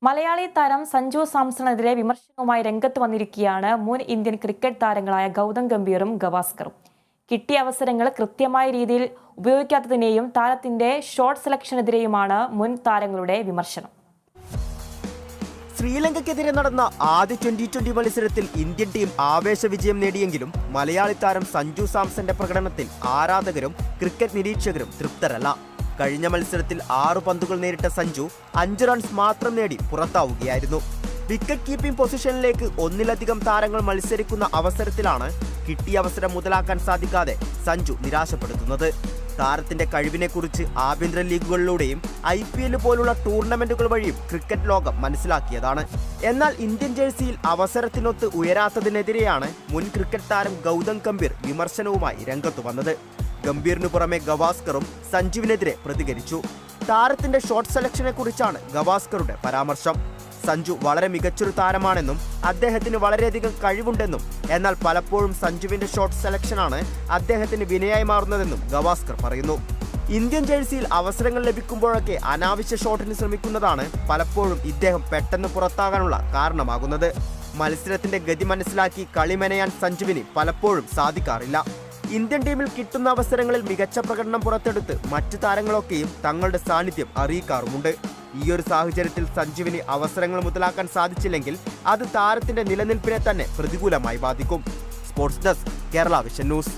മലയാളി താരം സഞ്ജു സാംസണെതിരെ വിമർശനവുമായി രംഗത്ത് വന്നിരിക്കുകയാണ് മുൻ ഇന്ത്യൻ ക്രിക്കറ്റ് താരങ്ങളായ ഗൗതം ഗംഭീറും ഗവാസ്കറും. കിട്ടിയ അവസരങ്ങൾ കൃത്യമായ രീതിയിൽ ഉപയോഗിക്കാത്തതിനെയും താരത്തിന്റെ ഷോട്ട് സെലക്ഷനെതിരെയുമാണ് മുൻ താരങ്ങളുടെ വിമർശനം. ശ്രീലങ്കയ്ക്കെതിരെ നടന്ന ആദ്യ ട്വന്റി മത്സരത്തിൽ ഇന്ത്യൻ ടീം ആവേശ വിജയം നേടിയെങ്കിലും മലയാളി താരം സഞ്ജു സാംസന്റെ പ്രകടനത്തിൽ ആരാധകരും ക്രിക്കറ്റ് നിരീക്ഷകരും തൃപ്തരല്ല. കഴിഞ്ഞ മത്സരത്തിൽ 6 പന്തുകൾ നേരിട്ട സഞ്ജു 5 റൺസ് മാത്രം നേടി പുറത്താവുകയായിരുന്നു. വിക്കറ്റ് കീപ്പിംഗ് പൊസിഷനിലേക്ക് ഒന്നിലധികം താരങ്ങൾ മത്സരിക്കുന്ന അവസരത്തിലാണ് കിട്ടിയ അവസരം മുതലാക്കാൻ സാധിക്കാതെ സഞ്ജു നിരാശപ്പെടുത്തുന്നത്. താരത്തിന്റെ കഴിവിനെക്കുറിച്ച് ആഭ്യന്തര ലീഗുകളിലൂടെയും IPL പോലുള്ള ടൂർണമെന്റുകൾ വഴിയും ക്രിക്കറ്റ് ലോകം മനസ്സിലാക്കിയതാണ്. എന്നാൽ ഇന്ത്യൻ ജേഴ്സിയിൽ അവസരത്തിനൊത്ത് ഉയരാത്തതിനെതിരെയാണ് മുൻ ക്രിക്കറ്റ് താരം ഗൗതം ഗംഭീർ വിമർശനവുമായി രംഗത്തു വന്നത്. ഗംഭീറിനു പുറമെ ഗവാസ്കറും സഞ്ജുവിനെതിരെ പ്രതികരിച്ചു. താരത്തിന്റെ ഷോട്ട് സെലക്ഷനെ കുറിച്ചാണ് ഗവാസ്കറുടെ പരാമർശം. സഞ്ജു വളരെ മികച്ചൊരു താരമാണെന്നും അദ്ദേഹത്തിന് വളരെയധികം കഴിവുണ്ടെന്നും എന്നാൽ പലപ്പോഴും സഞ്ജുവിന്റെ ഷോട്ട് സെലക്ഷനാണ് അദ്ദേഹത്തിന് വിനയായി മാറുന്നതെന്നും ഗവാസ്കർ പറയുന്നു. ഇന്ത്യൻ ജേഴ്സിയിൽ അവസരങ്ങൾ ലഭിക്കുമ്പോഴൊക്കെ അനാവശ്യ ഷോട്ടിന് ശ്രമിക്കുന്നതാണ് പലപ്പോഴും ഇദ്ദേഹം പെട്ടെന്ന് പുറത്താകാനുള്ള കാരണമാകുന്നത്. മത്സരത്തിന്റെ ഗതി മനസ്സിലാക്കി കളി മെനയാൻ സഞ്ജുവിന് പലപ്പോഴും സാധിക്കാറില്ല. ഇന്ത്യൻ ടീമിൽ കിട്ടുന്ന അവസരങ്ങളിൽ മികച്ച പ്രകടനം പുറത്തെടുത്ത് മറ്റു താരങ്ങളൊക്കെയും തങ്ങളുടെ സാന്നിധ്യം അറിയിക്കാറുമുണ്ട്. ഈയൊരു സാഹചര്യത്തിൽ സഞ്ജുവിന് അവസരങ്ങൾ മുതലാക്കാൻ സാധിച്ചില്ലെങ്കിൽ അത് താരത്തിന്റെ നിലനിൽപ്പിനെ തന്നെ പ്രതികൂലമായി ബാധിക്കും. Sports desk, Kerala vision news.